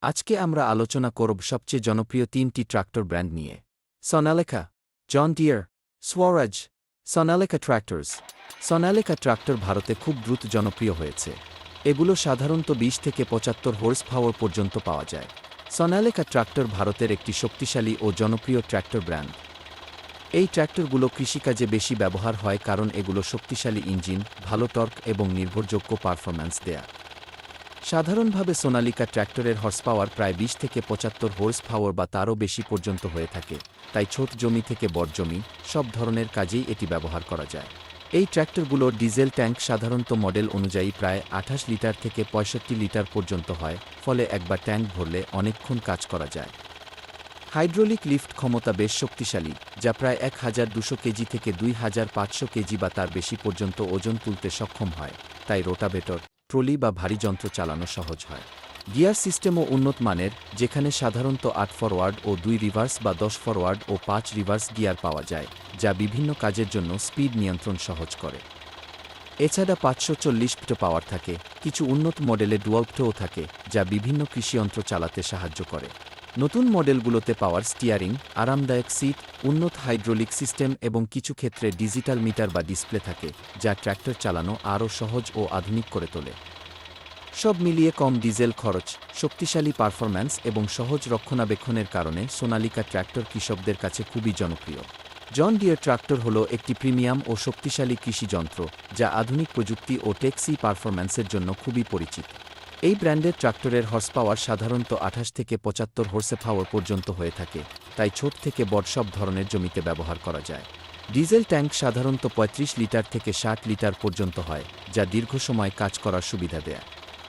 আজকে আমরা আলোচনা করব সবচেয়ে জনপ্রিয় তিনটি ট্রাক্টর ব্র্যান্ড নিয়ে। সোনালিকা, জন ডিয়ার, স্বরাজ। সোনালিকা ট্র্যাক্টরস। সোনালিকা ট্রাক্টর ভারতে খুব দ্রুত জনপ্রিয় হয়েছে। এগুলো সাধারণত 20 থেকে 75 হর্স পাওয়ার পর্যন্ত পাওয়া যায়। সোনালিকা ট্রাক্টর ভারতের একটি শক্তিশালী ও জনপ্রিয় ট্র্যাক্টর ব্র্যান্ড। এই ট্র্যাক্টরগুলো কৃষিকাজে বেশি ব্যবহার হয় কারণ এগুলো শক্তিশালী ইঞ্জিন, ভালো টর্ক এবং নির্ভরযোগ্য পারফরম্যান্স দেয়া। সাধারণভাবে সোনালিকা ট্র্যাক্টরের হর্সপাওয়ার প্রায় 20 থেকে 75 হর্স পাওয়ার বা তারও বেশি পর্যন্ত হয়ে থাকে, তাই ছোট জমি থেকে বড় জমি সব ধরনের কাজেই এটি ব্যবহার করা যায়। এই ট্র্যাক্টরগুলোর ডিজেল ট্যাঙ্ক সাধারণত মডেল অনুযায়ী প্রায় 28 লিটার থেকে 65 লিটার পর্যন্ত হয়, ফলে একবার ট্যাঙ্ক ভরলে অনেকক্ষণ কাজ করা যায়। হাইড্রোলিক লিফট ক্ষমতা বেশ শক্তিশালী, যা প্রায় 1200 কেজি থেকে 2500 কেজি বা তার বেশি পর্যন্ত ওজন তুলতে সক্ষম হয়, তাই রোটাভেটর, ট্রলি বা ভারী যন্ত্র চালানো সহজ হয়। গিয়ার সিস্টেমও উন্নত মানের, যেখানে সাধারণত 8 ফরওয়ার্ড ও 2 রিভার্স বা 10 ফরওয়ার্ড ও 5 রিভার্স গিয়ার পাওয়া যায়, যা বিভিন্ন কাজের জন্য স্পিড নিয়ন্ত্রণ সহজ করে। এছাড়া 540 পাওয়ার থাকে, কিছু উন্নত মডেলে ডুয়ালপটোও থাকে, যা বিভিন্ন কৃষিযন্ত্র চালাতে সাহায্য করে। নতুন মডেলগুলোতে পাওয়ার স্টিয়ারিং, আরামদায়ক সিট, উন্নত হাইড্রোলিক সিস্টেম এবং কিছু ক্ষেত্রে ডিজিটাল মিটার বা ডিসপ্লে থাকে, যা ট্র্যাক্টর চালানো আরও সহজ ও আধুনিক করে তোলে। সব মিলিয়ে কম ডিজেল খরচ, শক্তিশালী পারফরম্যান্স এবং সহজ রক্ষণাবেক্ষণের কারণে সোনালিকা ট্র্যাক্টর কৃষকদের কাছে খুবই জনপ্রিয়। জন ডিয়ার ট্রাক্টর হল একটি প্রিমিয়াম ও শক্তিশালী কৃষি যন্ত্র, যা আধুনিক প্রযুক্তি ও টেকসি পারফরম্যান্সের জন্য খুবই পরিচিত। এই ব্র্যান্ডের ট্রাক্টরের হর্সপাওয়ার সাধারণত 28 থেকে 75 হর্সে পাওয়ার পর্যন্ত হয়ে থাকে, তাই ছোট থেকে বড় সব ধরনের জমিতে ব্যবহার করা যায়। ডিজেল ট্যাঙ্ক সাধারণত 35 লিটার থেকে 60 লিটার পর্যন্ত হয়, যা দীর্ঘ সময় কাজ করার সুবিধা দেয়।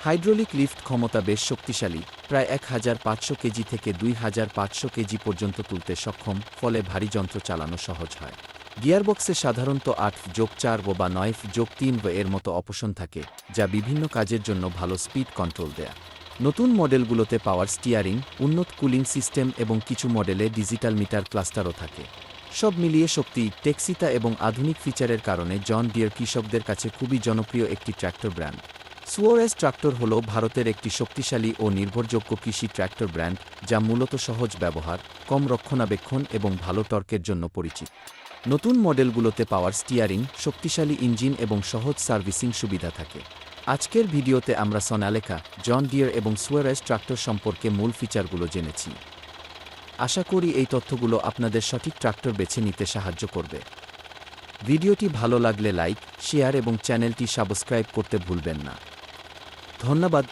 হাইড্রোলিক লিফট ক্ষমতা বেশ শক্তিশালী, প্রায় 1500 কেজি থেকে 2500 কেজি পর্যন্ত তুলতে সক্ষম, ফলে ভারী যন্ত্র চালানো সহজ হয়। গিয়ারবক্সে সাধারণত 8+4 বা 9+3 এর মতো অপশন থাকে, যা বিভিন্ন কাজের জন্য ভালো স্পিড কন্ট্রোল দেয়। নতুন মডেলগুলোতে পাওয়ার স্টিয়ারিং, উন্নত কুলিং সিস্টেম এবং কিছু মডেলে ডিজিটাল মিটার ক্লাস্টারও থাকে। সব মিলিয়ে শক্তি, টেকসিতা এবং আধুনিক ফিচারের কারণে জন ডিয়ার কৃষকদের কাছে খুবই জনপ্রিয় একটি ট্র্যাক্টর ব্র্যান্ড। স্বরাজ ট্রাক্টর হল ভারতের একটি শক্তিশালী ও নির্ভরযোগ্য কৃষি ট্র্যাক্টর ব্র্যান্ড, যা মূলত সহজ ব্যবহার, কম রক্ষণাবেক্ষণ এবং ভালো টর্কের জন্য পরিচিত। নতুন মডেলগুলোতে পাওয়ার স্টিয়ারিং, শক্তিশালী ইঞ্জিন এবং সহজ সার্ভিসিং সুবিধা থাকে। আজকের ভিডিওতে আমরা সোনালিকা, জন ডিয়ার এবং স্বরাজ ট্রাক্টর সম্পর্কে মূল ফিচারগুলো জেনেছি। আশা করি এই তথ্যগুলো আপনাদের সঠিক ট্রাক্টর বেছে নিতে সাহায্য করবে। ভিডিওটি ভালো লাগলে লাইক, শেয়ার এবং চ্যানেলটি সাবস্ক্রাইব করতে ভুলবেন না। ধন্যবাদ।